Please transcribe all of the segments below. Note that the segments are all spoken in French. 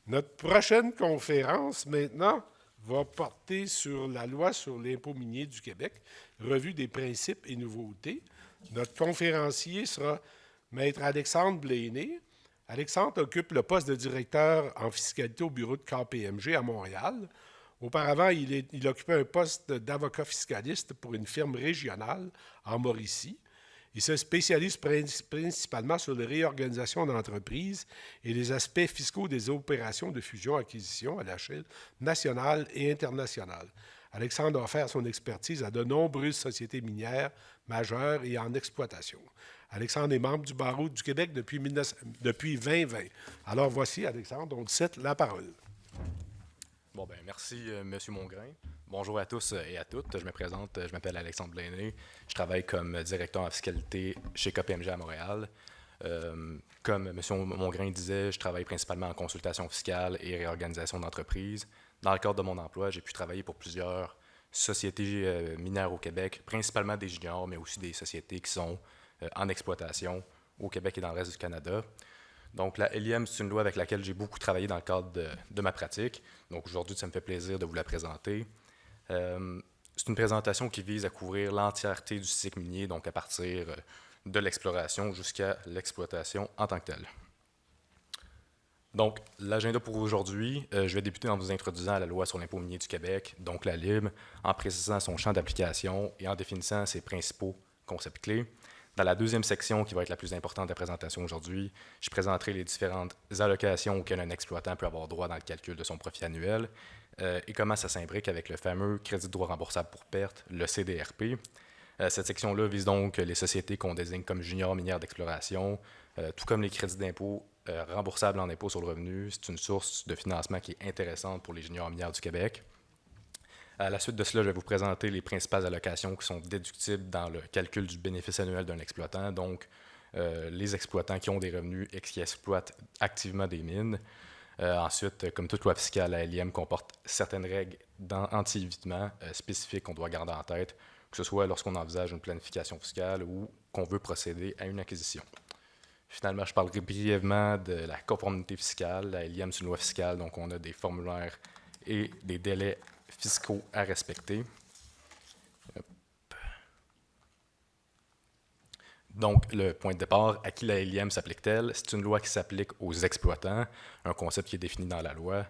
Notre prochaine conférence, maintenant, va porter sur la loi sur l'impôt minier du Québec, revue des principes et nouveautés. Notre conférencier sera Maître Alexandre Blaney. Alexandre occupe le poste de directeur en fiscalité au bureau de KPMG à Montréal. Auparavant, il occupait un poste d'avocat fiscaliste pour une firme régionale en Mauricie. Il se spécialise principalement sur les réorganisations d'entreprises et les aspects fiscaux des opérations de fusion-acquisition à l'échelle nationale et internationale. Alexandre a offert son expertise à de nombreuses sociétés minières majeures et en exploitation. Alexandre est membre du barreau du Québec depuis 2020. Alors voici, Alexandre, on te cède la parole. Bon, ben merci, Monsieur Mongrain. Bonjour à tous et à toutes. Je me présente, je m'appelle Alexandre Blaney. Je travaille comme directeur en fiscalité chez KPMG à Montréal. Comme Monsieur Mongrain disait, je travaille principalement en consultation fiscale et réorganisation d'entreprise. Dans le cadre de mon emploi, j'ai pu travailler pour plusieurs sociétés minières au Québec, principalement des juniors, mais aussi des sociétés qui sont en exploitation au Québec et dans le reste du Canada. Donc, la LIM, c'est une loi avec laquelle j'ai beaucoup travaillé dans le cadre de ma pratique. Donc, aujourd'hui, ça me fait plaisir de vous la présenter. C'est une présentation qui vise à couvrir l'entièreté du cycle minier, donc à partir de l'exploration jusqu'à l'exploitation en tant que telle. Donc, l'agenda pour aujourd'hui, je vais débuter en vous introduisant à la loi sur l'impôt minier du Québec, donc la LIM, en précisant son champ d'application et en définissant ses principaux concepts clés. Dans la deuxième section, qui va être la plus importante de la présentation aujourd'hui, je présenterai les différentes allocations auxquelles un exploitant peut avoir droit dans le calcul de son profit annuel et comment ça s'imbrique avec le fameux crédit de droit remboursable pour perte, le CDRP. Cette section-là vise donc les sociétés qu'on désigne comme juniors minières d'exploration, tout comme les crédits d'impôt remboursables en impôt sur le revenu. C'est une source de financement qui est intéressante pour les juniors minières du Québec. À la suite de cela, je vais vous présenter les principales allocations qui sont déductibles dans le calcul du bénéfice annuel d'un exploitant, donc les exploitants qui ont des revenus et qui exploitent activement des mines. Ensuite, comme toute loi fiscale, la LIM comporte certaines règles anti-évitement spécifiques qu'on doit garder en tête, que ce soit lorsqu'on envisage une planification fiscale ou qu'on veut procéder à une acquisition. Finalement, je parlerai brièvement de la conformité fiscale. La LIM, c'est une loi fiscale, donc on a des formulaires et des délais fiscaux à respecter. Donc, le point de départ, à qui la LIM s'applique-t-elle? C'est une loi qui s'applique aux exploitants, un concept qui est défini dans la loi.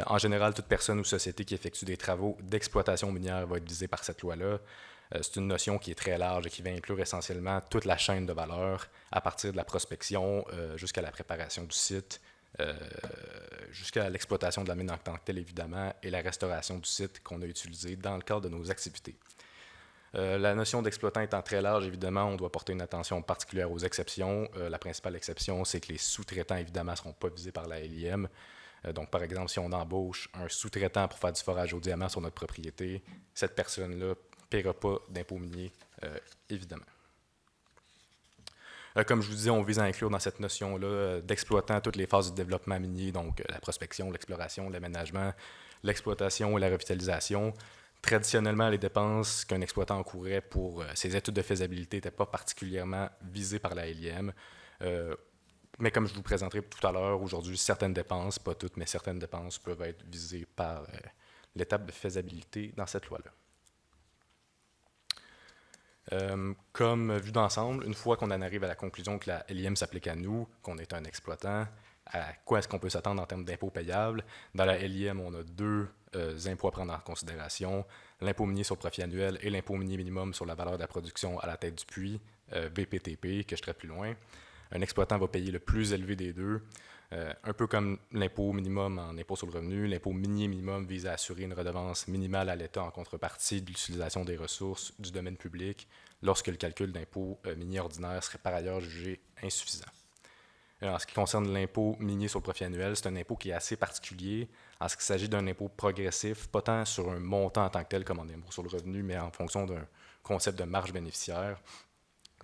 En général, toute personne ou société qui effectue des travaux d'exploitation minière va être visée par cette loi-là. C'est une notion qui est très large et qui va inclure essentiellement toute la chaîne de valeur, à partir de la prospection jusqu'à la préparation du site, jusqu'à l'exploitation de la mine en tant que telle, évidemment, et la restauration du site qu'on a utilisé dans le cadre de nos activités. La notion d'exploitant étant très large, évidemment, on doit porter une attention particulière aux exceptions. La principale exception, c'est que les sous-traitants, évidemment, ne seront pas visés par la LIM. Donc, par exemple, si on embauche un sous-traitant pour faire du forage au diamant sur notre propriété, cette personne-là ne paiera pas d'impôt minier, évidemment. Comme je vous disais, on vise à inclure dans cette notion-là d'exploitant toutes les phases du développement minier, donc la prospection, l'exploration, l'aménagement, l'exploitation et la revitalisation. Traditionnellement, les dépenses qu'un exploitant encourait pour ses études de faisabilité n'étaient pas particulièrement visées par la LIM. Mais comme je vous présenterai tout à l'heure, aujourd'hui, certaines dépenses, pas toutes, mais certaines dépenses peuvent être visées par l'étape de faisabilité dans cette loi-là. Comme vue d'ensemble, une fois qu'on en arrive à la conclusion que la LIM s'applique à nous, qu'on est un exploitant, à quoi est-ce qu'on peut s'attendre en termes d'impôts payables? Dans la LIM, on a deux impôts à prendre en considération, l'impôt minier sur le profit annuel et l'impôt minier minimum sur la valeur de la production à la tête du puits, VPTP, que je traite plus loin. Un exploitant va payer le plus élevé des deux. Un peu comme l'impôt minimum en impôt sur le revenu, l'impôt minier minimum vise à assurer une redevance minimale à l'État en contrepartie de l'utilisation des ressources du domaine public lorsque le calcul d'impôt minier ordinaire serait par ailleurs jugé insuffisant. En ce qui concerne l'impôt minier sur le profit annuel, c'est un impôt qui est assez particulier en ce qu'il s'agit d'un impôt progressif, pas tant sur un montant en tant que tel comme en impôt sur le revenu, mais en fonction d'un concept de marge bénéficiaire.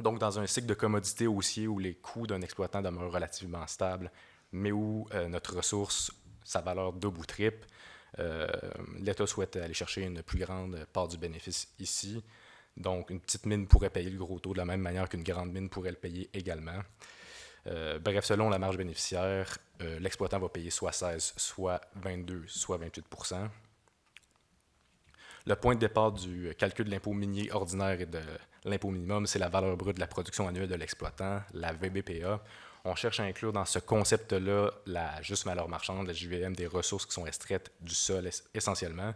Donc, dans un cycle de commodité haussier où les coûts d'un exploitant demeurent relativement stables, mais où notre ressource, sa valeur double ou triple, l'État souhaite aller chercher une plus grande part du bénéfice ici. Donc, une petite mine pourrait payer le gros taux de la même manière qu'une grande mine pourrait le payer également. Bref, selon la marge bénéficiaire, l'exploitant va payer soit 16, soit 22, soit 28 %. Le point de départ du calcul de l'impôt minier ordinaire et de l'impôt minimum, c'est la valeur brute de la production annuelle de l'exploitant, la VBPA. On cherche à inclure dans ce concept-là la juste valeur marchande, la JVM, des ressources qui sont extraites du sol essentiellement.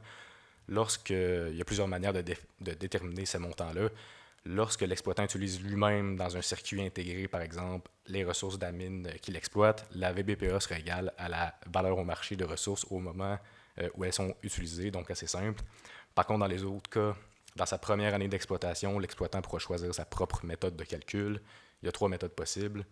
Il y a plusieurs manières de déterminer ce montant-là. Lorsque l'exploitant utilise lui-même dans un circuit intégré, par exemple, les ressources de la mine qu'il exploite, la VBPA sera égale à la valeur au marché de ressources au moment où elles sont utilisées, donc assez simple. Par contre, dans les autres cas, dans sa première année d'exploitation, l'exploitant pourra choisir sa propre méthode de calcul. Il y a 3 méthodes possibles.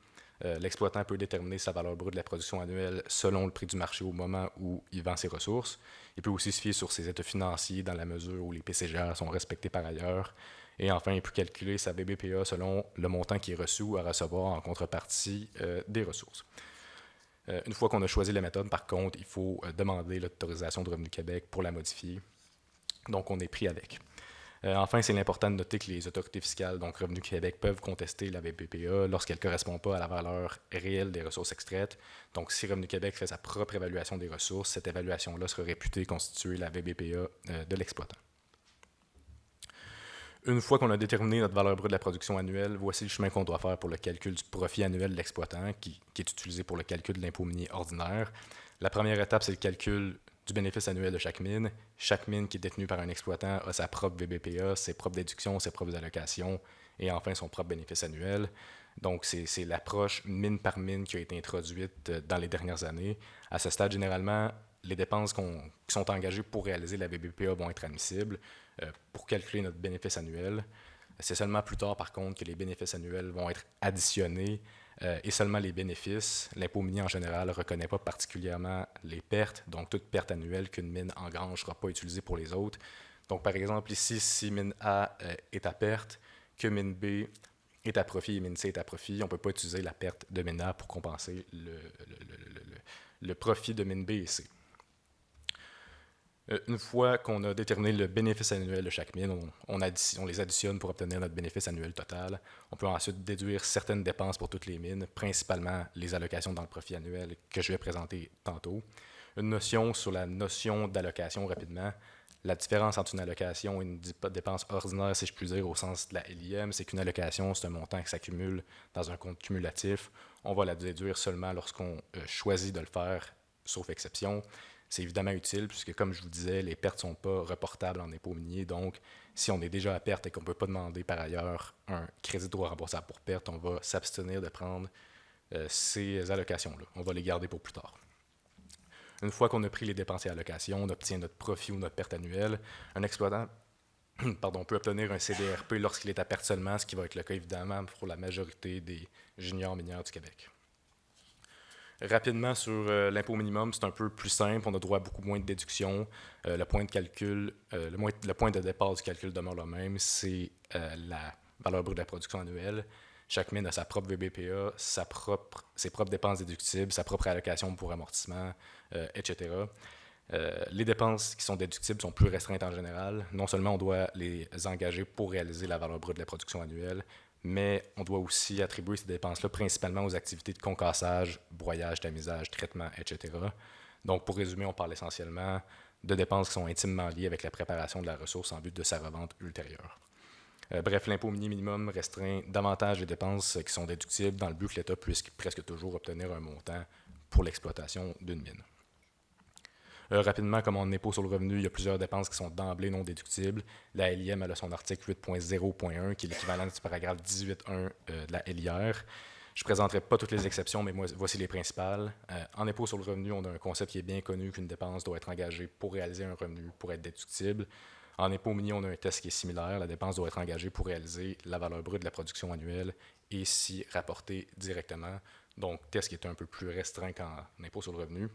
L'exploitant peut déterminer sa valeur brute de la production annuelle selon le prix du marché au moment où il vend ses ressources. Il peut aussi se fier sur ses états financiers dans la mesure où les PCGR sont respectés par ailleurs. Et enfin, il peut calculer sa VBPA selon le montant qui est reçu ou à recevoir en contrepartie des ressources. Une fois qu'on a choisi la méthode, par contre, il faut demander l'autorisation de Revenu Québec pour la modifier. Donc, on est pris avec. Enfin, c'est important de noter que les autorités fiscales, donc Revenu Québec, peuvent contester la VBPA lorsqu'elle ne correspond pas à la valeur réelle des ressources extraites. Donc, si Revenu Québec fait sa propre évaluation des ressources, cette évaluation-là sera réputée constituer la VBPA de l'exploitant. Une fois qu'on a déterminé notre valeur brute de la production annuelle, voici le chemin qu'on doit faire pour le calcul du profit annuel de l'exploitant, qui est utilisé pour le calcul de l'impôt minier ordinaire. La première étape, c'est le calcul du bénéfice annuel de chaque mine. Chaque mine qui est détenue par un exploitant a sa propre VBPA, ses propres déductions, ses propres allocations et enfin son propre bénéfice annuel. Donc, c'est l'approche mine par mine qui a été introduite dans les dernières années. À ce stade, généralement, les dépenses qui sont engagées pour réaliser la VBPA vont être admissibles pour calculer notre bénéfice annuel. C'est seulement plus tard, par contre, que les bénéfices annuels vont être additionnés et seulement les bénéfices. L'impôt minier, en général, ne reconnaît pas particulièrement les pertes. Donc, toute perte annuelle qu'une mine engrange ne sera pas utilisée pour les autres. Donc, par exemple, ici, si mine A est à perte, que mine B est à profit et mine C est à profit, on ne peut pas utiliser la perte de mine A pour compenser le profit de mine B et C. Une fois qu'on a déterminé le bénéfice annuel de chaque mine, on les additionne pour obtenir notre bénéfice annuel total. On peut ensuite déduire certaines dépenses pour toutes les mines, principalement les allocations dans le profit annuel que je vais présenter tantôt. Une notion sur la notion d'allocation rapidement. La différence entre une allocation et une dépense ordinaire, si je puis dire, au sens de la LIM, c'est qu'une allocation, c'est un montant qui s'accumule dans un compte cumulatif. On va la déduire seulement lorsqu'on choisit de le faire, sauf exception. C'est évidemment utile puisque, comme je vous disais, les pertes ne sont pas reportables en impôt minier. Donc, si on est déjà à perte et qu'on ne peut pas demander par ailleurs un crédit de droit remboursable pour perte, on va s'abstenir de prendre ces allocations-là. On va les garder pour plus tard. Une fois qu'on a pris les dépenses et allocations, on obtient notre profit ou notre perte annuelle. Un exploitant peut obtenir un CDRP lorsqu'il est à perte seulement, ce qui va être le cas évidemment pour la majorité des juniors minières du Québec. Rapidement sur l'impôt minimum, c'est un peu plus simple, on a droit à beaucoup moins de déductions. Le point de départ du calcul demeure le même, c'est la valeur brute de la production annuelle. Chaque mine a sa propre VBPA, ses propres dépenses déductibles, sa propre allocation pour amortissement, etc. Les dépenses qui sont déductibles sont plus restreintes en général. Non seulement on doit les engager pour réaliser la valeur brute de la production annuelle, mais on doit aussi attribuer ces dépenses-là principalement aux activités de concassage, broyage, tamisage, traitement, etc. Donc, pour résumer, on parle essentiellement de dépenses qui sont intimement liées avec la préparation de la ressource en vue de sa revente ultérieure. Bref, l'impôt minier minimum restreint davantage les dépenses qui sont déductibles dans le but que l'État puisse presque toujours obtenir un montant pour l'exploitation d'une mine. Rapidement, comme en impôt sur le revenu, il y a plusieurs dépenses qui sont d'emblée non déductibles. La LIM elle a son article 8.0.1, qui est l'équivalent du paragraphe 18.1 de la LIR. Je ne présenterai pas toutes les exceptions, mais voici les principales. En impôt sur le revenu, on a un concept qui est bien connu qu'une dépense doit être engagée pour réaliser un revenu pour être déductible. En impôt minier, on a un test qui est similaire. La dépense doit être engagée pour réaliser la valeur brute de la production annuelle et s'y rapporter directement. Donc, test qui est un peu plus restreint qu'en impôt sur le revenu.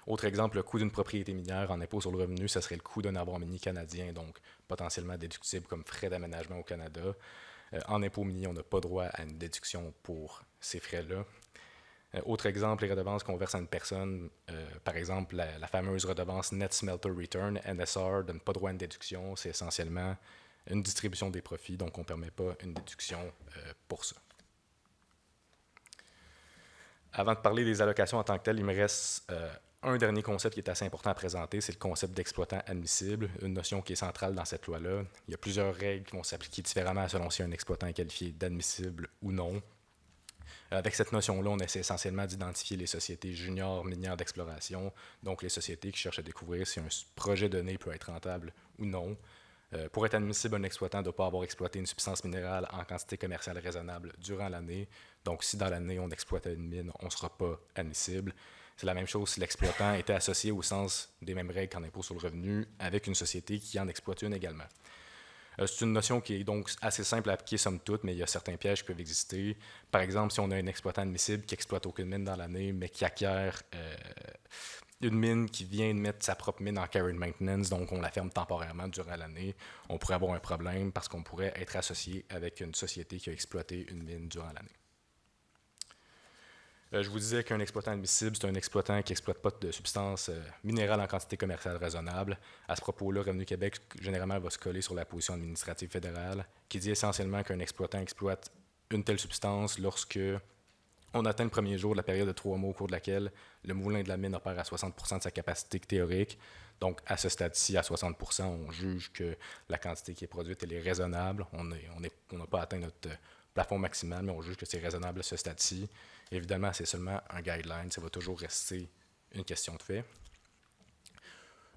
Autre exemple, le coût d'une propriété minière en impôt sur le revenu, ce serait le coût d'un avoir minier canadien, donc potentiellement déductible comme frais d'aménagement au Canada. En impôt minier, on n'a pas droit à une déduction pour ces frais-là. Autre exemple, les redevances qu'on verse à une personne, par exemple la fameuse redevance Net Smelter Return, NSR, donne pas droit à une déduction. C'est essentiellement une distribution des profits, donc on ne permet pas une déduction pour ça. Avant de parler des allocations en tant que telles, il me reste un dernier concept qui est assez important à présenter, c'est le concept d'exploitant admissible, une notion qui est centrale dans cette loi-là. Il y a plusieurs règles qui vont s'appliquer différemment selon si un exploitant est qualifié d'admissible ou non. Avec cette notion-là, on essaie essentiellement d'identifier les sociétés juniors minières d'exploration, donc les sociétés qui cherchent à découvrir si un projet donné peut être rentable ou non. Pour être admissible, un exploitant ne doit pas avoir exploité une substance minérale en quantité commerciale raisonnable durant l'année. Donc, si dans l'année, on exploite une mine, on ne sera pas admissible. C'est la même chose si l'exploitant était associé au sens des mêmes règles qu'en impôt sur le revenu avec une société qui en exploite une également. C'est une notion qui est donc assez simple à appliquer somme toute, mais il y a certains pièges qui peuvent exister. Par exemple, si on a un exploitant admissible qui n'exploite aucune mine dans l'année, mais qui acquiert une mine qui vient de mettre sa propre mine en care and maintenance, donc on la ferme temporairement durant l'année, on pourrait avoir un problème parce qu'on pourrait être associé avec une société qui a exploité une mine durant l'année. Je vous disais qu'un exploitant admissible, c'est un exploitant qui n'exploite pas de substances minérales en quantité commerciale raisonnable. À ce propos-là, Revenu Québec, généralement, va se coller sur la position administrative fédérale, qui dit essentiellement qu'un exploitant exploite une telle substance lorsque on atteint le premier jour de la période de 3 mois au cours de laquelle le moulin de la mine opère à 60% de sa capacité théorique. Donc, à ce stade-ci, à 60%, on juge que la quantité qui est produite elle est raisonnable. On n'a pas atteint notre plafond maximal, mais on juge que c'est raisonnable à ce stade-ci. Évidemment, c'est seulement un guideline, ça va toujours rester une question de fait.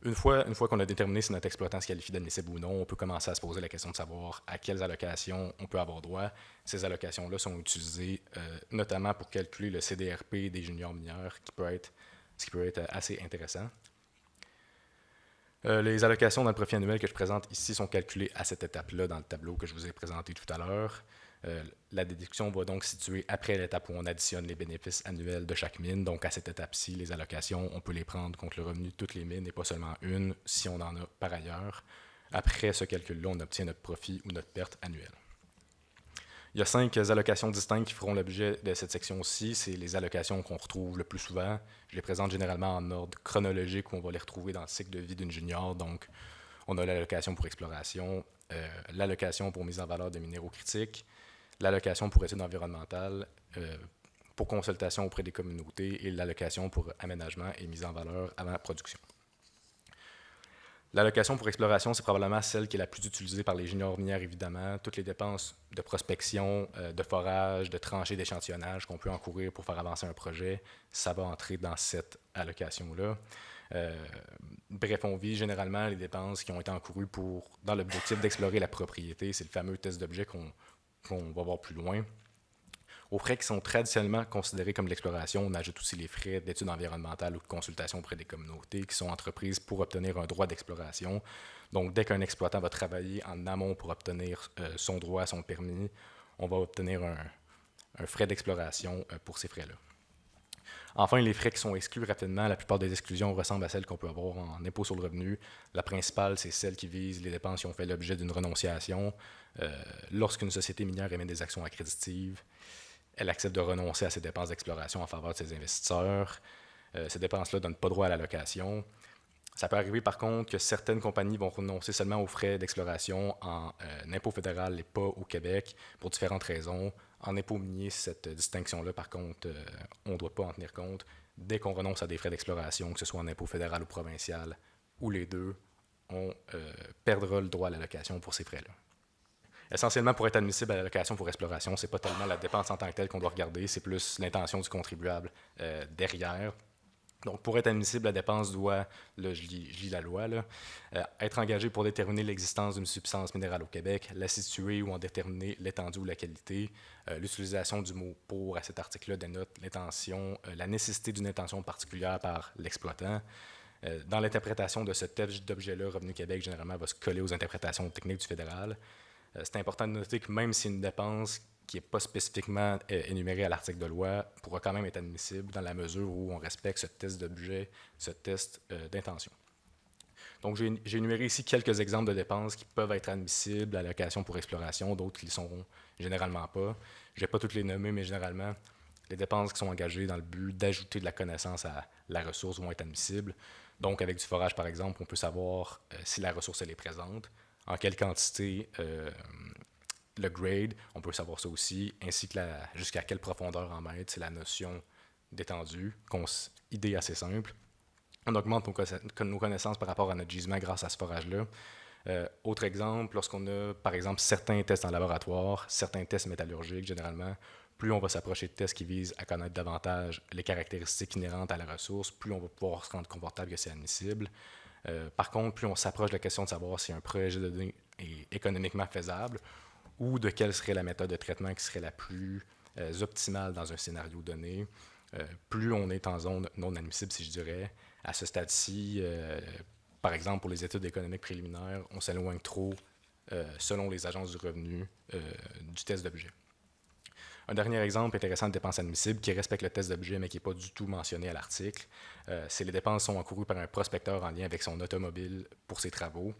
Une fois qu'on a déterminé si notre exploitant se qualifie d'admissible ou non, on peut commencer à se poser la question de savoir à quelles allocations on peut avoir droit. Ces allocations-là sont utilisées notamment pour calculer le CDRP des juniors mineurs, ce qui peut être assez intéressant. Les allocations dans le profit annuel que je présente ici sont calculées à cette étape-là dans le tableau que je vous ai présenté tout à l'heure. La déduction va donc se situer après l'étape où on additionne les bénéfices annuels de chaque mine. Donc, à cette étape-ci, les allocations, on peut les prendre contre le revenu de toutes les mines et pas seulement une, si on en a par ailleurs. Après ce calcul-là, on obtient notre profit ou notre perte annuelle. Il y a 5 allocations distinctes qui feront l'objet de cette section-ci. C'est les allocations qu'on retrouve le plus souvent. Je les présente généralement en ordre chronologique où on va les retrouver dans le cycle de vie d'une junior. Donc, on a l'allocation pour exploration, l'allocation pour mise en valeur de minéraux critiques, l'allocation pour études environnementales, pour consultation auprès des communautés et l'allocation pour aménagement et mise en valeur avant la production. L'allocation pour exploration, c'est probablement celle qui est la plus utilisée par les juniors minières, évidemment. Toutes les dépenses de prospection, de forage, de tranchées, d'échantillonnage qu'on peut encourir pour faire avancer un projet, ça va entrer dans cette allocation-là. Bref, on vise généralement les dépenses qui ont été encourues dans l'objectif d'explorer la propriété. C'est le fameux test d'objet qu'on va voir plus loin. Aux frais qui sont traditionnellement considérés comme de l'exploration, on ajoute aussi les frais d'études environnementales ou de consultation auprès des communautés qui sont entreprises pour obtenir un droit d'exploration. Donc, dès qu'un exploitant va travailler en amont pour obtenir son droit, son permis, on va obtenir un frais d'exploration pour ces frais-là. Enfin, les frais qui sont exclus rapidement, la plupart des exclusions ressemblent à celles qu'on peut avoir en impôt sur le revenu. La principale, c'est celle qui vise les dépenses qui ont fait l'objet d'une renonciation. Lorsqu'une société minière émet des actions accréditives, elle accepte de renoncer à ses dépenses d'exploration en faveur de ses investisseurs. Ces dépenses-là ne donnent pas droit à l'allocation. Ça peut arriver par contre que certaines compagnies vont renoncer seulement aux frais d'exploration en impôt fédéral et pas au Québec pour différentes raisons. En impôt minier, cette distinction-là, par contre, on ne doit pas en tenir compte. Dès qu'on renonce à des frais d'exploration, que ce soit en impôt fédéral ou provincial, ou les deux, on perdra le droit à l'allocation pour ces frais-là. Essentiellement, pour être admissible à l'allocation pour exploration, ce n'est pas tellement la dépense en tant que telle qu'on doit regarder, c'est plus l'intention du contribuable derrière. Donc, pour être admissible, la dépense doit, là, je lis la loi, là, être engagée pour déterminer l'existence d'une substance minérale au Québec, la situer ou en déterminer l'étendue ou la qualité. L'utilisation du mot « pour » à cet article-là dénote l'intention, la nécessité d'une intention particulière par l'exploitant. Dans l'interprétation de ce type d'objet-là, Revenu Québec, généralement, va se coller aux interprétations techniques du fédéral. C'est important de noter que même si une dépense qui n'est pas spécifiquement énumérée à l'article de loi pourra quand même être admissible dans la mesure où on respecte ce test d'objet, ce test d'intention. Donc, j'ai énuméré ici quelques exemples de dépenses qui peuvent être admissibles à l'allocation pour exploration, d'autres qui ne le sont généralement pas. Je ne vais pas toutes les nommer, mais généralement, les dépenses qui sont engagées dans le but d'ajouter de la connaissance à la ressource vont être admissibles. Donc, avec du forage, par exemple, on peut savoir si la ressource elle est présente, en quelle quantité, le grade, on peut savoir ça aussi, ainsi que jusqu'à quelle profondeur en mètres, c'est la notion détendue, idée assez simple. On augmente nos connaissances par rapport à notre gisement grâce à ce forage-là. Autre exemple, lorsqu'on a, par exemple, certains tests en laboratoire, certains tests métallurgiques, généralement, plus on va s'approcher de tests qui visent à connaître davantage les caractéristiques inhérentes à la ressource, plus on va pouvoir se rendre confortable que c'est admissible. Par contre, plus on s'approche de la question de savoir si un projet de données est économiquement faisable ou de quelle serait la méthode de traitement qui serait la plus optimale dans un scénario donné, plus on est en zone non admissible, si je dirais. À ce stade-ci, par exemple, pour les études économiques préliminaires, on s'éloigne trop, selon les agences du revenu, du test d'objet. Un dernier exemple intéressant de dépenses admissibles qui respecte le test d'objet mais qui n'est pas du tout mentionné à l'article, c'est les dépenses sont encourues par un prospecteur en lien avec son automobile pour ses travaux.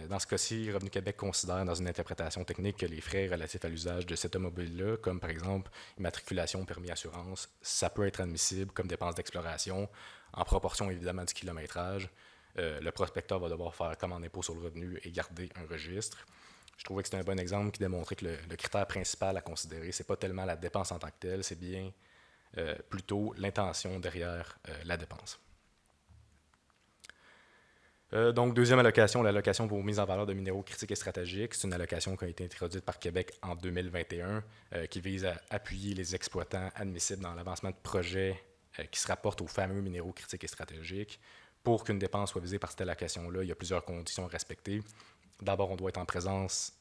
Dans ce cas-ci, Revenu Québec considère dans une interprétation technique que les frais relatifs à l'usage de cet automobile-là, comme par exemple immatriculation, permis, assurance, ça peut être admissible comme dépenses d'exploration, en proportion évidemment du kilométrage. Le prospecteur va devoir faire comme en impôt sur le revenu et garder un registre. Je trouvais que c'était un bon exemple qui démontrait que le critère principal à considérer, c'est pas tellement la dépense en tant que telle, c'est bien plutôt l'intention derrière la dépense. Donc, deuxième allocation, l'allocation pour mise en valeur de minéraux critiques et stratégiques. C'est une allocation qui a été introduite par Québec en 2021, qui vise à appuyer les exploitants admissibles dans l'avancement de projets qui se rapportent aux fameux minéraux critiques et stratégiques. Pour qu'une dépense soit visée par cette allocation-là, il y a plusieurs conditions à respecter. D'abord, on doit être en présence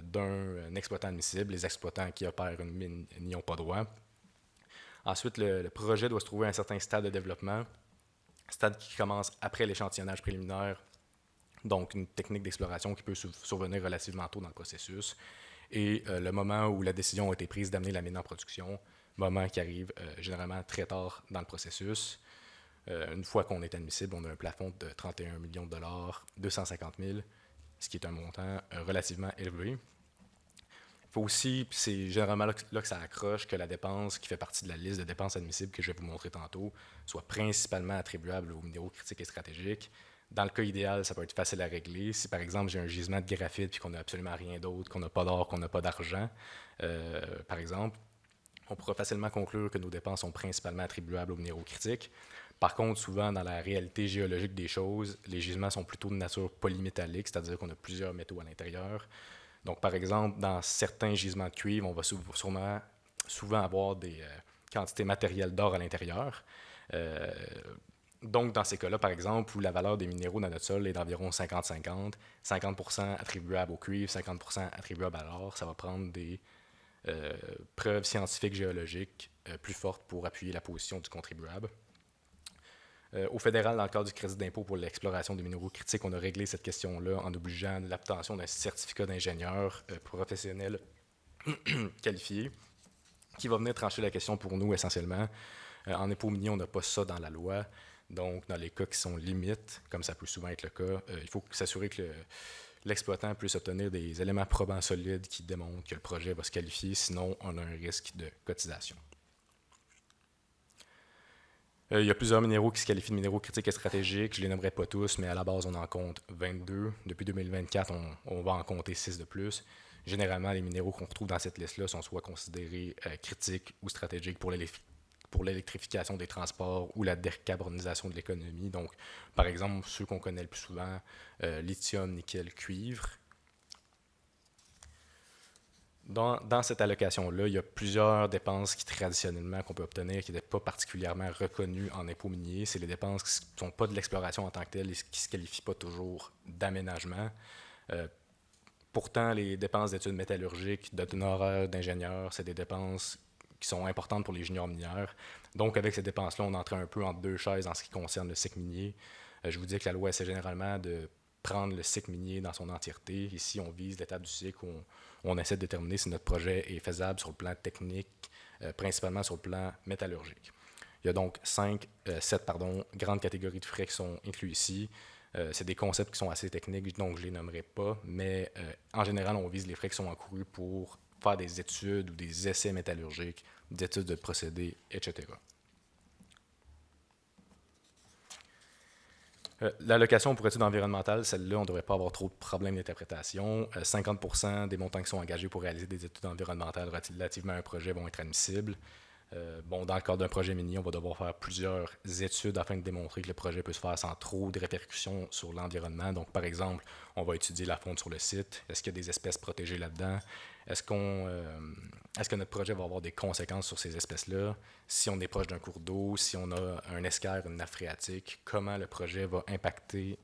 d'un exploitant admissible. Les exploitants qui opèrent une mine n'y ont pas droit. Ensuite, le projet doit se trouver à un certain stade de développement, stade qui commence après l'échantillonnage préliminaire, donc une technique d'exploration qui peut survenir relativement tôt dans le processus, et le moment où la décision a été prise d'amener la mine en production, moment qui arrive généralement très tard dans le processus. Une fois qu'on est admissible, on a un plafond de 31 millions de dollars, 250 000, ce qui est un montant relativement élevé. Il faut aussi, puis c'est généralement là que ça accroche, que la dépense qui fait partie de la liste de dépenses admissibles que je vais vous montrer tantôt soit principalement attribuable aux minéraux critiques et stratégiques. Dans le cas idéal, ça peut être facile à régler. Si par exemple j'ai un gisement de graphite puis qu'on n'a absolument rien d'autre, qu'on n'a pas d'or, qu'on n'a pas d'argent, par exemple, on pourra facilement conclure que nos dépenses sont principalement attribuables aux minéraux critiques. Par contre, souvent, dans la réalité géologique des choses, les gisements sont plutôt de nature polymétallique, c'est-à-dire qu'on a plusieurs métaux à l'intérieur. Donc, par exemple, dans certains gisements de cuivre, on va souvent avoir des quantités matérielles d'or à l'intérieur. Donc, dans ces cas-là, par exemple, où la valeur des minéraux dans notre sol est d'environ 50-50, 50% attribuable au cuivre, 50% attribuable à l'or, ça va prendre des preuves scientifiques géologiques plus fortes pour appuyer la position du contribuable. Au fédéral, dans le cadre du crédit d'impôt pour l'exploration des minéraux critiques, on a réglé cette question-là en obligeant l'obtention d'un certificat d'ingénieur professionnel qualifié, qui va venir trancher la question pour nous essentiellement. En impôt minier, on n'a pas ça dans la loi. Donc, dans les cas qui sont limites, comme ça peut souvent être le cas, il faut s'assurer que l'exploitant puisse obtenir des éléments probants solides qui démontrent que le projet va se qualifier, sinon on a un risque de cotisation. Il y a plusieurs minéraux qui se qualifient de minéraux critiques et stratégiques. Je ne les nommerai pas tous, mais à la base, on en compte 22. Depuis 2024, on va en compter 6 de plus. Généralement, les minéraux qu'on retrouve dans cette liste-là sont soit considérés critiques ou stratégiques pour l'électrification des transports ou la décarbonisation de l'économie. Donc, par exemple, ceux qu'on connaît le plus souvent, lithium, nickel, cuivre. Dans cette allocation-là, il y a plusieurs dépenses qui, traditionnellement, qu'on peut obtenir qui n'étaient pas particulièrement reconnues en impôt minier. C'est les dépenses qui ne sont pas de l'exploration en tant que telle et qui ne se qualifient pas toujours d'aménagement. Pourtant, les dépenses d'études métallurgiques, d'honoraires, d'ingénieurs, c'est des dépenses qui sont importantes pour les juniors mineurs. Donc, avec ces dépenses-là, on entrait un peu entre deux chaises en ce qui concerne le cycle minier. Je vous dis que la loi essaie généralement de prendre le cycle minier dans son entièreté. Ici, on vise l'étape du cycle où on essaie de déterminer si notre projet est faisable sur le plan technique, principalement sur le plan métallurgique. Il y a donc 7 grandes catégories de frais qui sont inclus ici. C'est des concepts qui sont assez techniques, donc je ne les nommerai pas, mais en général, on vise les frais qui sont encourus pour faire des études ou des essais métallurgiques, des études de procédés, etc. L'allocation pour études environnementales, celle-là, on ne devrait pas avoir trop de problèmes d'interprétation. 50% des montants qui sont engagés pour réaliser des études environnementales relativement à un projet vont être admissibles. Dans le cadre d'un projet minier, on va devoir faire plusieurs études afin de démontrer que le projet peut se faire sans trop de répercussions sur l'environnement. Donc, par exemple, on va étudier la faune sur le site. Est-ce qu'il y a des espèces protégées là-dedans? Est-ce que notre projet va avoir des conséquences sur ces espèces-là? Si on est proche d'un cours d'eau, si on a un estuaire, une nappe phréatique, comment le projet va impacter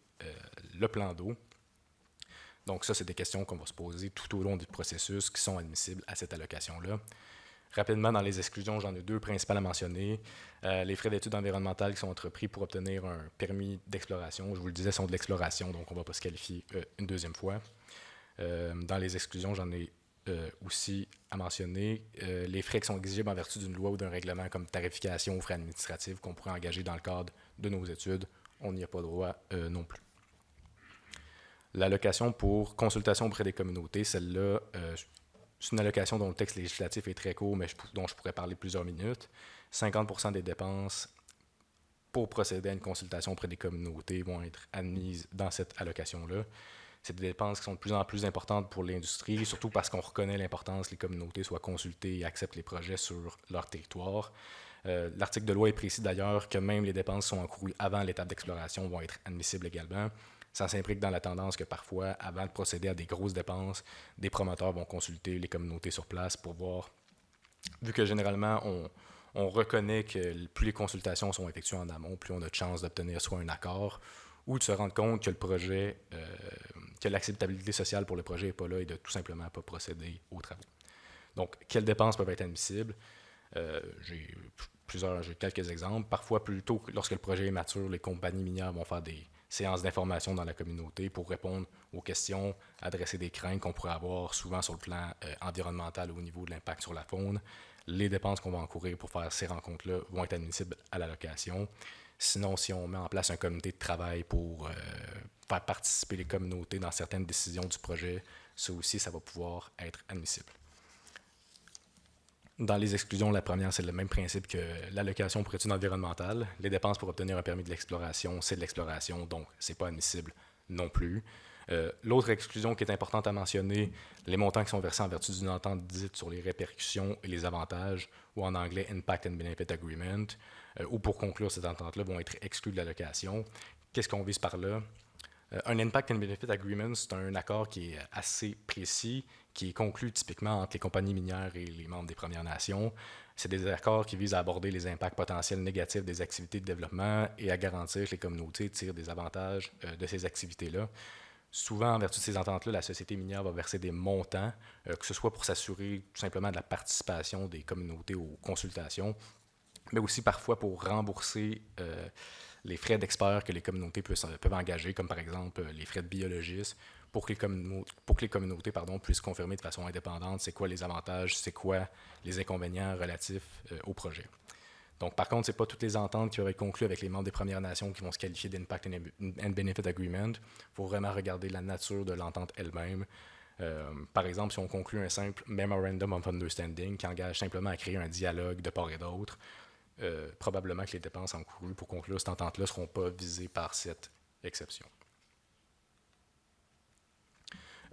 le plan d'eau? Donc ça, c'est des questions qu'on va se poser tout au long du processus qui sont admissibles à cette allocation-là. Rapidement, dans les exclusions, j'en ai deux principales à mentionner. Les frais d'études environnementales qui sont entrepris pour obtenir un permis d'exploration, je vous le disais, sont de l'exploration, donc on ne va pas se qualifier une deuxième fois. Dans les exclusions, j'en ai aussi à mentionner les frais qui sont exigibles en vertu d'une loi ou d'un règlement comme tarification ou frais administratifs qu'on pourrait engager dans le cadre de nos études. On n'y a pas droit non plus. L'allocation pour consultation auprès des communautés, celle-là, c'est une allocation dont le texte législatif est très court, mais dont je pourrais parler plusieurs minutes. 50% des dépenses pour procéder à une consultation auprès des communautés vont être admises dans cette allocation-là. C'est des dépenses qui sont de plus en plus importantes pour l'industrie, surtout parce qu'on reconnaît l'importance que les communautés soient consultées et acceptent les projets sur leur territoire. L'article de loi est précis d'ailleurs que même les dépenses qui sont encourues avant l'étape d'exploration vont être admissibles également. Ça s'imbrique dans la tendance que parfois, avant de procéder à des grosses dépenses, des promoteurs vont consulter les communautés sur place pour voir, vu que généralement, on reconnaît que plus les consultations sont effectuées en amont, plus on a de chances d'obtenir soit un accord ou de se rendre compte que le projet, que l'acceptabilité sociale pour le projet n'est pas là et de tout simplement pas procéder aux travaux. Donc, quelles dépenses peuvent être admissibles? J'ai quelques exemples. Parfois, plutôt lorsque le projet est mature, les compagnies minières vont faire des séances d'information dans la communauté pour répondre aux questions, adresser des craintes qu'on pourrait avoir souvent sur le plan environnemental ou au niveau de l'impact sur la faune. Les dépenses qu'on va encourir pour faire ces rencontres-là vont être admissibles à l'allocation. Sinon, si on met en place un comité de travail pour faire participer les communautés dans certaines décisions du projet, ça aussi, ça va pouvoir être admissible. Dans les exclusions, la première, c'est le même principe que l'allocation pour études environnementales. Les dépenses pour obtenir un permis de l'exploration, c'est de l'exploration, donc ce n'est pas admissible non plus. L'autre exclusion qui est importante à mentionner, les montants qui sont versés en vertu d'une entente dite sur les répercussions et les avantages, ou en anglais Impact and Benefit Agreement, ou pour conclure cette entente-là, vont être exclus de l'allocation. Qu'est-ce qu'on vise par là? Un Impact and Benefit Agreement, c'est un accord qui est assez précis, qui est conclu typiquement entre les compagnies minières et les membres des Premières Nations. C'est des accords qui visent à aborder les impacts potentiels négatifs des activités de développement et à garantir que les communautés tirent des avantages de ces activités-là. Souvent, en vertu de ces ententes-là, la société minière va verser des montants, que ce soit pour s'assurer tout simplement de la participation des communautés aux consultations, mais aussi parfois pour rembourser les frais d'experts que les communautés peuvent engager, comme par exemple les frais de biologistes, pour que les communautés puissent confirmer de façon indépendante c'est quoi les avantages, c'est quoi les inconvénients relatifs au projet. Donc, par contre, ce n'est pas toutes les ententes qui peuvent être conclues avec les membres des Premières Nations qui vont se qualifier d'Impact and Benefit Agreement. Il faut vraiment regarder la nature de l'entente elle-même. Par exemple, si on conclut un simple Memorandum of Understanding qui engage simplement à créer un dialogue de part et d'autre, probablement que les dépenses encourues pour conclure cette entente-là ne seront pas visées par cette exception.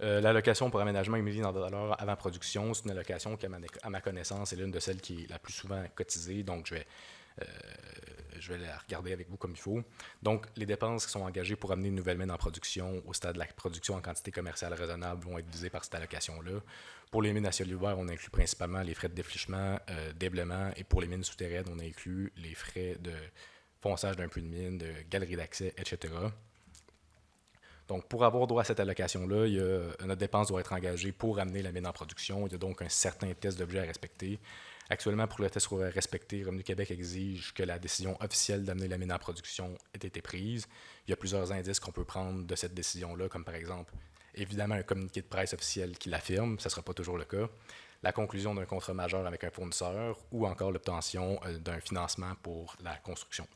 L'allocation pour aménagement et mise en valeur avant production, c'est une allocation qui, à ma connaissance, est l'une de celles qui est la plus souvent cotisée, donc je vais la regarder avec vous comme il faut. Donc, les dépenses qui sont engagées pour amener une nouvelle mine en production au stade de la production en quantité commerciale raisonnable vont être visées par cette allocation-là. Pour les mines à ciel ouvert, on inclut principalement les frais de défrichement, d'éblaiement, et pour les mines souterraines, on inclut les frais de fonçage d'un puits de mine, de galerie d'accès, etc. Donc, pour avoir droit à cette allocation-là, notre dépense doit être engagée pour amener la mine en production. Il y a donc un certain test d'objet à respecter. Actuellement, pour le test à respecter, Revenu Québec exige que la décision officielle d'amener la mine en production ait été prise. Il y a plusieurs indices qu'on peut prendre de cette décision-là, comme par exemple, évidemment, un communiqué de presse officiel qui l'affirme, ça ne sera pas toujours le cas, la conclusion d'un contrat majeur avec un fournisseur ou encore l'obtention d'un financement pour la construction.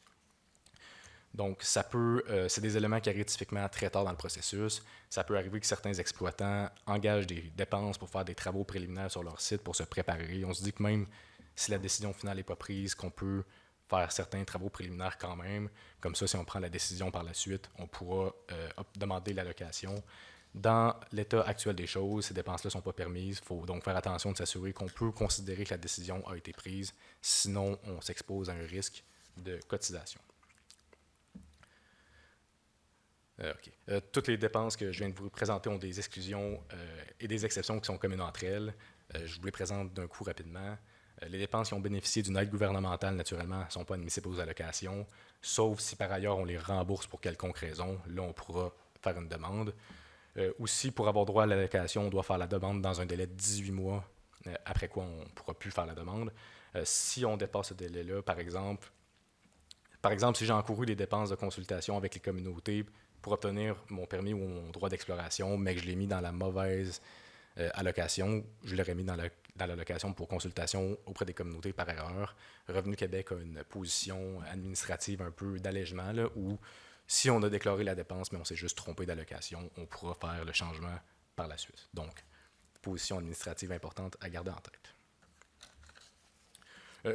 Donc, c'est des éléments qui arrivent typiquement très tard dans le processus. Ça peut arriver que certains exploitants engagent des dépenses pour faire des travaux préliminaires sur leur site pour se préparer. On se dit que même si la décision finale n'est pas prise, qu'on peut faire certains travaux préliminaires quand même. Comme ça, si on prend la décision par la suite, on pourra demander l'allocation. Dans l'état actuel des choses, ces dépenses-là ne sont pas permises. Il faut donc faire attention de s'assurer qu'on peut considérer que la décision a été prise. Sinon, on s'expose à un risque de cotisation. Toutes les dépenses que je viens de vous présenter ont des exclusions et des exceptions qui sont communes entre elles. Je vous les présente d'un coup rapidement. Les dépenses qui ont bénéficié d'une aide gouvernementale, naturellement, ne sont pas admissibles aux allocations, sauf si par ailleurs on les rembourse pour quelconque raison. Là, on pourra faire une demande. Aussi, pour avoir droit à l'allocation, on doit faire la demande dans un délai de 18 mois, après quoi on ne pourra plus faire la demande. Si on dépasse ce délai-là, par exemple, si j'ai encouru des dépenses de consultation avec les communautés pour obtenir mon permis ou mon droit d'exploration, mais que je l'ai mis dans la mauvaise allocation, je l'aurais mis dans l'allocation pour consultation auprès des communautés par erreur. Revenu Québec a une position administrative un peu d'allègement, là, où si on a déclaré la dépense, mais on s'est juste trompé d'allocation, on pourra faire le changement par la suite. Donc, position administrative importante à garder en tête.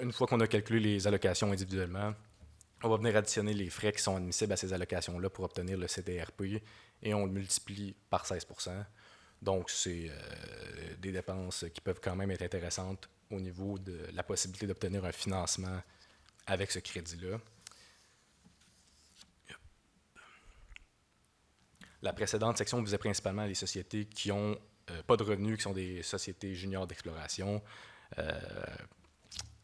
Une fois qu'on a calculé les allocations individuellement, on va venir additionner les frais qui sont admissibles à ces allocations-là pour obtenir le CDRP et on le multiplie par 16 %. Donc, c'est des dépenses qui peuvent quand même être intéressantes au niveau de la possibilité d'obtenir un financement avec ce crédit-là. La précédente section visait principalement les sociétés qui n'ont pas de revenus, qui sont des sociétés juniors d'exploration.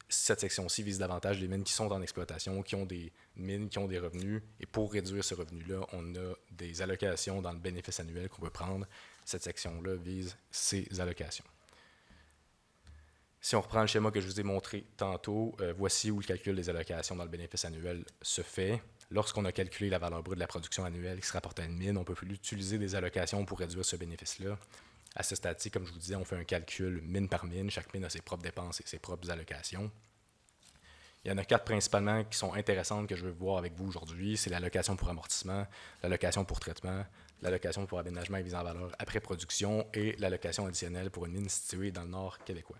Cette section-ci vise davantage les mines qui sont en exploitation, qui ont des mines, qui ont des revenus. Et pour réduire ce revenu-là, on a des allocations dans le bénéfice annuel qu'on peut prendre. Cette section-là vise ces allocations. Si on reprend le schéma que je vous ai montré tantôt, voici où le calcul des allocations dans le bénéfice annuel se fait. Lorsqu'on a calculé la valeur brute de la production annuelle qui se rapporte à une mine, on peut plus utiliser des allocations pour réduire ce bénéfice-là. À ce stade-ci, comme je vous disais, on fait un calcul mine par mine. Chaque mine a ses propres dépenses et ses propres allocations. Il y en a 4 principalement qui sont intéressantes que je veux voir avec vous aujourd'hui. C'est l'allocation pour amortissement, l'allocation pour traitement, l'allocation pour aménagement et mise en valeur après production et l'allocation additionnelle pour une mine située dans le nord québécois.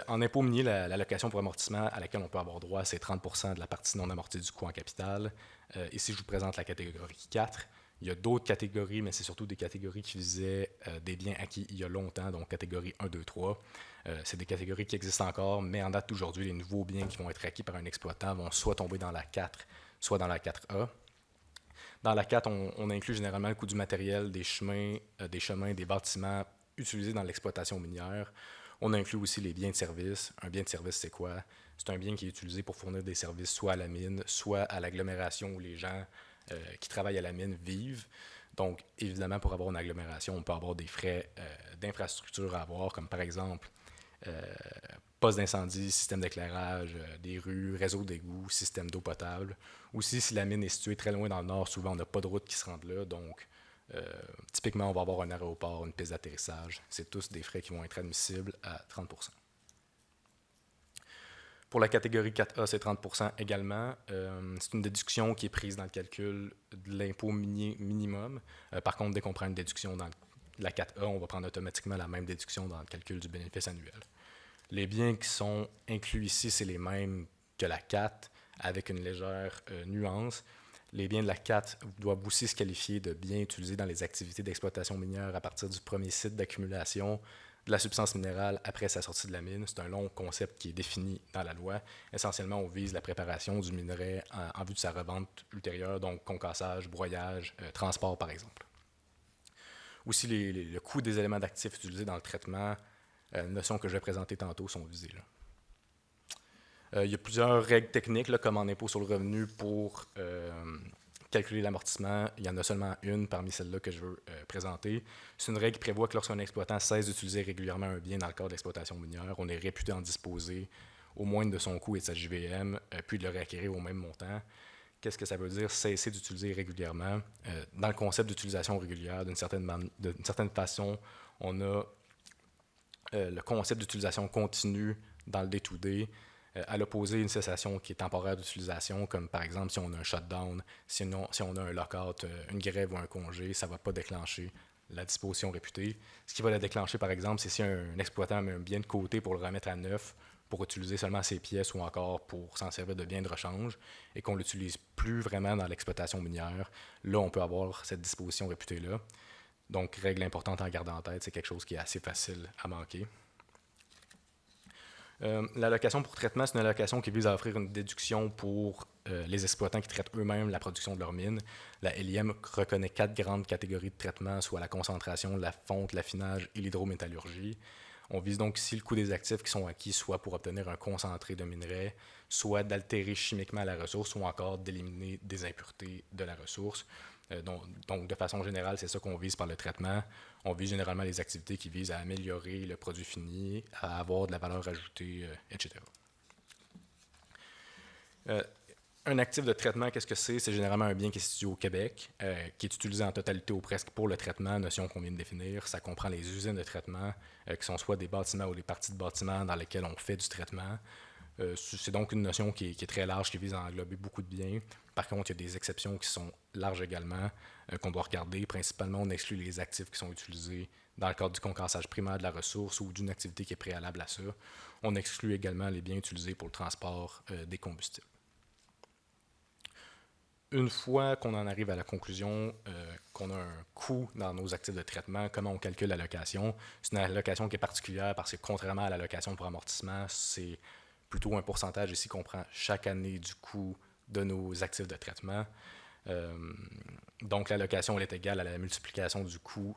En impôt minier, l'allocation pour amortissement à laquelle on peut avoir droit, c'est 30 % de la partie non amortie du coût en capital. Ici, je vous présente la catégorie 4. Il y a d'autres catégories, mais c'est surtout des catégories qui visaient des biens acquis il y a longtemps, donc catégorie 1, 2, 3. C'est des catégories qui existent encore, mais en date d'aujourd'hui, les nouveaux biens qui vont être acquis par un exploitant vont soit tomber dans la 4, soit dans la 4A. Dans la 4, on inclut généralement le coût du matériel, des chemins, des bâtiments utilisés dans l'exploitation minière. On inclut aussi les biens de service. Un bien de service, c'est quoi? C'est un bien qui est utilisé pour fournir des services soit à la mine, soit à l'agglomération où les gens qui travaillent à la mine vivent. Donc, évidemment, pour avoir une agglomération, on peut avoir des frais d'infrastructure à avoir, comme par exemple poste d'incendie, système d'éclairage des rues, réseau d'égouts, système d'eau potable. Aussi, si la mine est située très loin dans le nord, souvent on n'a pas de route qui se rende là. Donc, typiquement, on va avoir un aéroport, une piste d'atterrissage. C'est tous des frais qui vont être admissibles à 30 %. Pour la catégorie 4A, c'est 30 % également. C'est une déduction qui est prise dans le calcul de l'impôt minier minimum. Par contre, dès qu'on prend une déduction dans la 4A, on va prendre automatiquement la même déduction dans le calcul du bénéfice annuel. Les biens qui sont inclus ici, c'est les mêmes que la 4, avec une légère nuance. Les biens de la 4 doivent aussi se qualifier de biens utilisés dans les activités d'exploitation minière à partir du premier site d'accumulation de la substance minérale après sa sortie de la mine. C'est un long concept qui est défini dans la loi. Essentiellement, on vise la préparation du minerai en vue de sa revente ultérieure, donc concassage, broyage, transport par exemple. Aussi, le coût des éléments d'actifs utilisés dans le traitement, notions que je vais présenter tantôt, sont visées là. Il y a plusieurs règles techniques, là, comme en impôt sur le revenu, pour calculer l'amortissement. Il y en a seulement une parmi celles-là que je veux présenter. C'est une règle qui prévoit que lorsqu'un exploitant cesse d'utiliser régulièrement un bien dans le cadre d'exploitation minière, on est réputé en disposer au moins de son coût et de sa JVM, puis de le réacquérir au même montant. Qu'est-ce que ça veut dire, cesser d'utiliser régulièrement? Dans le concept d'utilisation régulière, d'une certaine façon, on a le concept d'utilisation continue dans le day-to-day, à l'opposé, une cessation qui est temporaire d'utilisation, comme par exemple si on a un shutdown, si on a un lockout, une grève ou un congé, ça ne va pas déclencher la disposition réputée. Ce qui va la déclencher, par exemple, c'est si un exploitant met un bien de côté pour le remettre à neuf pour utiliser seulement ses pièces ou encore pour s'en servir de bien de rechange et qu'on ne l'utilise plus vraiment dans l'exploitation minière, là, on peut avoir cette disposition réputée-là. Donc, règle importante à garder en tête, c'est quelque chose qui est assez facile à manquer. L'allocation pour traitement, c'est une allocation qui vise à offrir une déduction pour les exploitants qui traitent eux-mêmes la production de leur mine. La LIM reconnaît 4 grandes catégories de traitement, soit la concentration, la fonte, l'affinage et l'hydrométallurgie. On vise donc ici le coût des actifs qui sont acquis, soit pour obtenir un concentré de minerai, soit d'altérer chimiquement la ressource, ou encore d'éliminer des impuretés de la ressource. Donc, de façon générale, c'est ça qu'on vise par le traitement. On vise généralement les activités qui visent à améliorer le produit fini, à avoir de la valeur ajoutée, etc. Un actif de traitement, qu'est-ce que c'est? C'est généralement un bien qui est situé au Québec, qui est utilisé en totalité ou presque pour le traitement, notion qu'on vient de définir. Ça comprend les usines de traitement, qui sont soit des bâtiments ou des parties de bâtiments dans lesquelles on fait du traitement. C'est donc une notion qui est très large, qui vise à englober beaucoup de biens. Par contre, il y a des exceptions qui sont larges également, qu'on doit regarder. Principalement, on exclut les actifs qui sont utilisés dans le cadre du concassage primaire de la ressource ou d'une activité qui est préalable à ça. On exclut également les biens utilisés pour le transport des combustibles. Une fois qu'on en arrive à la conclusion qu'on a un coût dans nos actifs de traitement, comment on calcule l'allocation? C'est une allocation qui est particulière parce que contrairement à l'allocation pour amortissement, c'est plutôt un pourcentage ici qu'on prend chaque année du coût de nos actifs de traitement. Donc l'allocation elle est égale à la multiplication du coût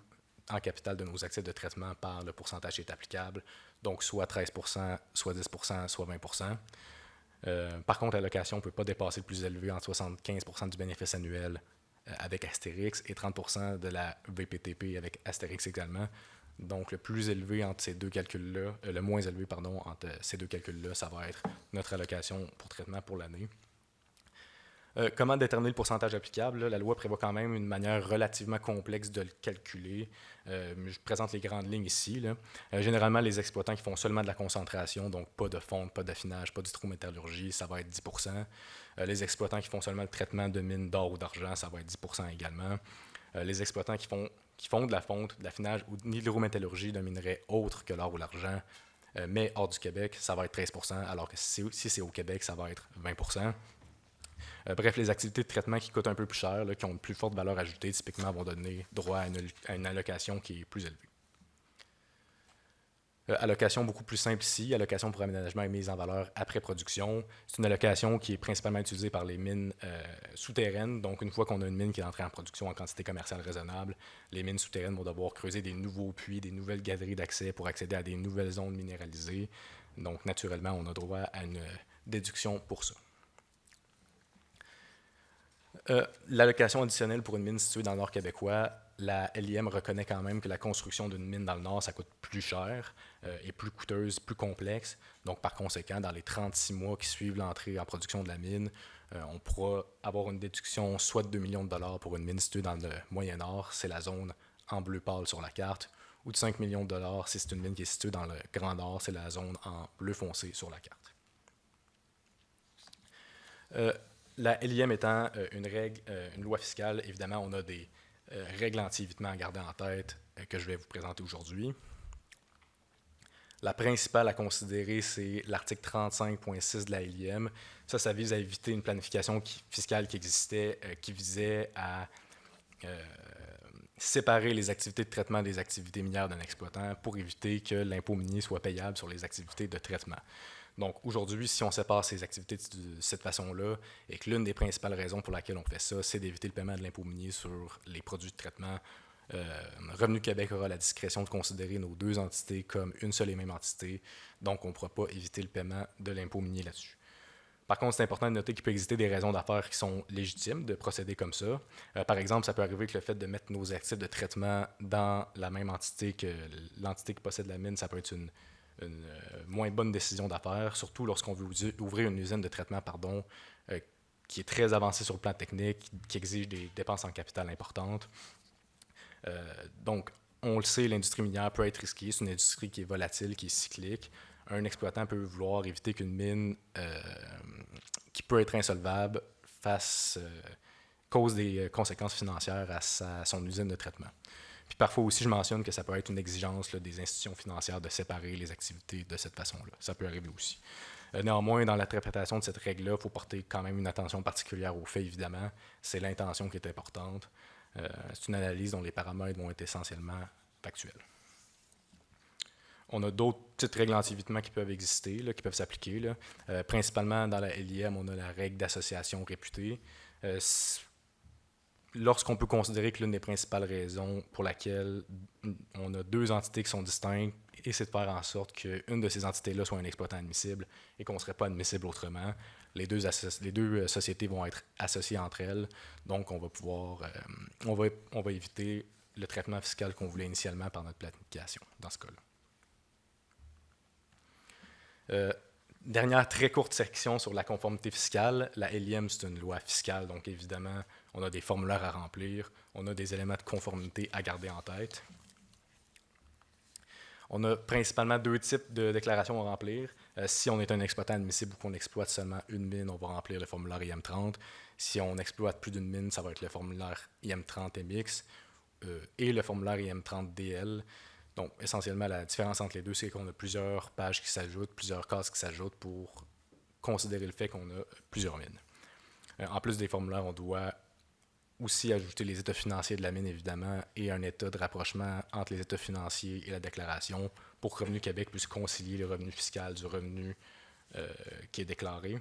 en capital de nos actifs de traitement par le pourcentage qui est applicable, donc soit 13%, soit 10%, soit 20%. Par contre, l'allocation ne peut pas dépasser le plus élevé entre 75% du bénéfice annuel avec Astérix et 30% de la VPTP avec Astérix également. Donc, le plus élevé entre ces deux calculs-là, le moins élevé, pardon, entre ces deux calculs-là, ça va être notre allocation pour traitement pour l'année. Comment déterminer le pourcentage applicable? Là, la loi prévoit quand même une manière relativement complexe de le calculer. Je présente les grandes lignes ici. Là. Généralement, les exploitants qui font seulement de la concentration, donc pas de fonte, pas d'affinage, pas d'hydrométallurgie, ça va être 10%. Les exploitants qui font seulement le traitement de mines d'or ou d'argent, ça va être 10% également. Les exploitants qui font de la fonte, de l'affinage ou de l'hydrométallurgie d'un minerai autre que l'or ou l'argent, mais hors du Québec, ça va être 13%, alors que si c'est au Québec, ça va être 20%. Bref, les activités de traitement qui coûtent un peu plus cher, là, qui ont une plus forte valeur ajoutée, typiquement vont donner droit à une allocation qui est plus élevée. Allocation beaucoup plus simple ici, allocation pour aménagement et mise en valeur après production. C'est une allocation qui est principalement utilisée par les mines souterraines. Donc, une fois qu'on a une mine qui est entrée en production en quantité commerciale raisonnable, les mines souterraines vont devoir creuser des nouveaux puits, des nouvelles galeries d'accès pour accéder à des nouvelles zones minéralisées. Donc, naturellement, on a droit à une déduction pour ça. L'allocation additionnelle pour une mine située dans le nord québécois, la LIM reconnaît quand même que la construction d'une mine dans le nord, ça coûte plus cher, est plus coûteuse, plus complexe. Donc, par conséquent, dans les 36 mois qui suivent l'entrée en production de la mine, on pourra avoir une déduction soit de 2 millions de dollars pour une mine située dans le Moyen-Nord, c'est la zone en bleu pâle sur la carte, ou de 5 millions de dollars si c'est une mine qui est située dans le Grand Nord, c'est la zone en bleu foncé sur la carte. La LIM étant une loi fiscale, évidemment, on a des règles anti-évitement à garder en tête que je vais vous présenter aujourd'hui. La principale à considérer, c'est l'article 35.6 de la LIM. Ça vise à éviter une planification fiscale qui existait, qui visait à séparer les activités de traitement des activités minières d'un exploitant pour éviter que l'impôt minier soit payable sur les activités de traitement. Donc, aujourd'hui, si on sépare ces activités de cette façon-là, et que l'une des principales raisons pour laquelle on fait ça, c'est d'éviter le paiement de l'impôt minier sur les produits de traitement, Revenu Québec aura la discrétion de considérer nos deux entités comme une seule et même entité, donc on ne pourra pas éviter le paiement de l'impôt minier là-dessus. Par contre, c'est important de noter qu'il peut exister des raisons d'affaires qui sont légitimes de procéder comme ça. Par exemple, ça peut arriver que le fait de mettre nos actifs de traitement dans la même entité que l'entité qui possède la mine, ça peut être une moins bonne décision d'affaires, surtout lorsqu'on veut ouvrir une usine de traitement qui est très avancée sur le plan technique, qui exige des dépenses en capital importantes. Donc, on le sait, l'industrie minière peut être risquée, c'est une industrie qui est volatile, qui est cyclique. Un exploitant peut vouloir éviter qu'une mine qui peut être insolvable cause des conséquences financières à son usine de traitement. Puis parfois aussi, je mentionne que ça peut être une exigence là, des institutions financières de séparer les activités de cette façon-là. Ça peut arriver aussi. Néanmoins, dans l'interprétation de cette règle-là, il faut porter quand même une attention particulière aux faits, évidemment. C'est l'intention qui est importante. C'est une analyse dont les paramètres vont être essentiellement factuels. On a d'autres petites règles anti-évitement qui peuvent exister, là, qui peuvent s'appliquer. Principalement dans la LIM, on a la règle d'association réputée. Lorsqu'on peut considérer que l'une des principales raisons pour laquelle on a deux entités qui sont distinctes, et c'est de faire en sorte qu'une de ces entités-là soit un exploitant admissible et qu'on ne serait pas admissible autrement, les deux sociétés vont être associées entre elles, donc on va pouvoir, on va éviter le traitement fiscal qu'on voulait initialement par notre planification dans ce cas-là. Dernière très courte section sur la conformité fiscale. La LIM, c'est une loi fiscale, donc évidemment, on a des formulaires à remplir, on a des éléments de conformité à garder en tête. On a principalement deux types de déclarations à remplir. Si on est un exploitant admissible ou qu'on exploite seulement une mine, on va remplir le formulaire IM30. Si on exploite plus d'une mine, ça va être le formulaire IM30MX et le formulaire IM30DL. Donc, essentiellement, la différence entre les deux, c'est qu'on a plusieurs pages qui s'ajoutent, plusieurs cases qui s'ajoutent pour considérer le fait qu'on a plusieurs mines. En plus des formulaires, on doit aussi ajouter les états financiers de la mine, évidemment, et un état de rapprochement entre les états financiers et la déclaration pour que Revenu Québec puisse concilier le revenu fiscal du revenu qui est déclaré.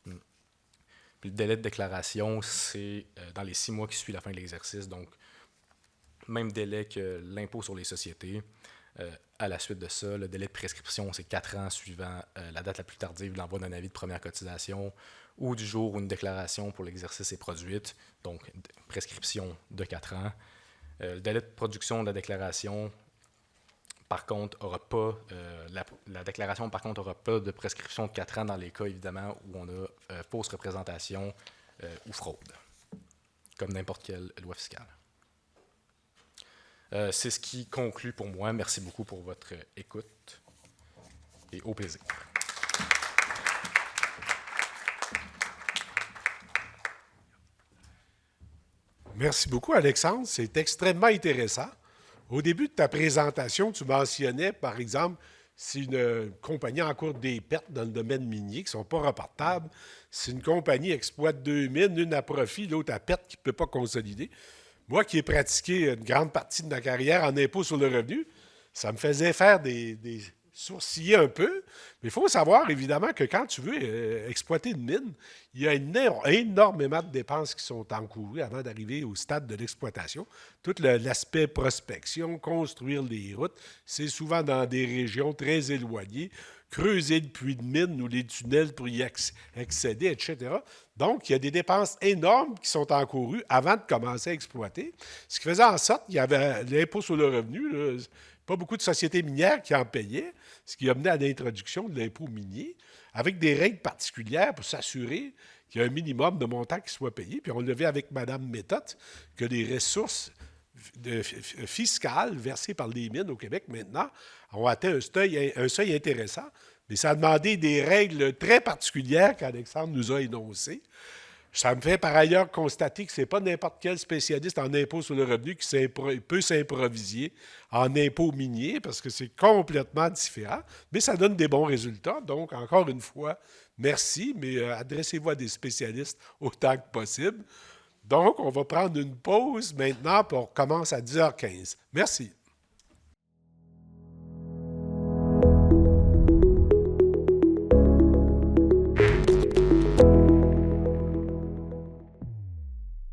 Puis le délai de déclaration, c'est dans les 6 mois qui suivent la fin de l'exercice, donc même délai que l'impôt sur les sociétés. À la suite de ça, le délai de prescription, c'est 4 ans suivant la date la plus tardive de l'envoi d'un avis de première cotisation ou du jour où une déclaration pour l'exercice est produite, donc prescription de 4 ans. Le délai de production de la déclaration, par contre, aura pas, la déclaration, par contre, n'aura pas de prescription de 4 ans dans les cas, évidemment, où on a fausse représentation ou fraude, comme n'importe quelle loi fiscale. C'est ce qui conclut pour moi. Merci beaucoup pour votre écoute et au plaisir. Merci beaucoup, Alexandre. C'est extrêmement intéressant. Au début de ta présentation, tu mentionnais, par exemple, si une compagnie encourt des pertes dans le domaine minier qui ne sont pas reportables, si une compagnie exploite 2 mines, une à profit, l'autre à perte qui ne peut pas consolider. Moi qui ai pratiqué une grande partie de ma carrière en impôt sur le revenu, ça me faisait faire des sourciller un peu. Mais il faut savoir, évidemment, que quand tu veux exploiter une mine, il y a énormément de dépenses qui sont encourues avant d'arriver au stade de l'exploitation. Tout l'aspect prospection, construire les routes, c'est souvent dans des régions très éloignées, creuser le puits de mine ou les tunnels pour y accéder, etc. Donc, il y a des dépenses énormes qui sont encourues avant de commencer à exploiter, ce qui faisait en sorte qu'il y avait l'impôt sur le revenu, là, pas beaucoup de sociétés minières qui en payaient, ce qui a mené à l'introduction de l'impôt minier, avec des règles particulières pour s'assurer qu'il y a un minimum de montant qui soit payé. Puis on le vit avec Mme Méthode, que les ressources fiscales versées par les mines au Québec maintenant ont atteint un seuil intéressant, mais ça a demandé des règles très particulières qu'Alexandre nous a énoncées. Ça me fait par ailleurs constater que ce n'est pas n'importe quel spécialiste en impôt sur le revenu qui peut s'improviser en impôt minier parce que c'est complètement différent, mais ça donne des bons résultats. Donc, encore une fois, merci, mais adressez-vous à des spécialistes autant que possible. Donc, on va prendre une pause maintenant, puis on recommence à 10h15. Merci.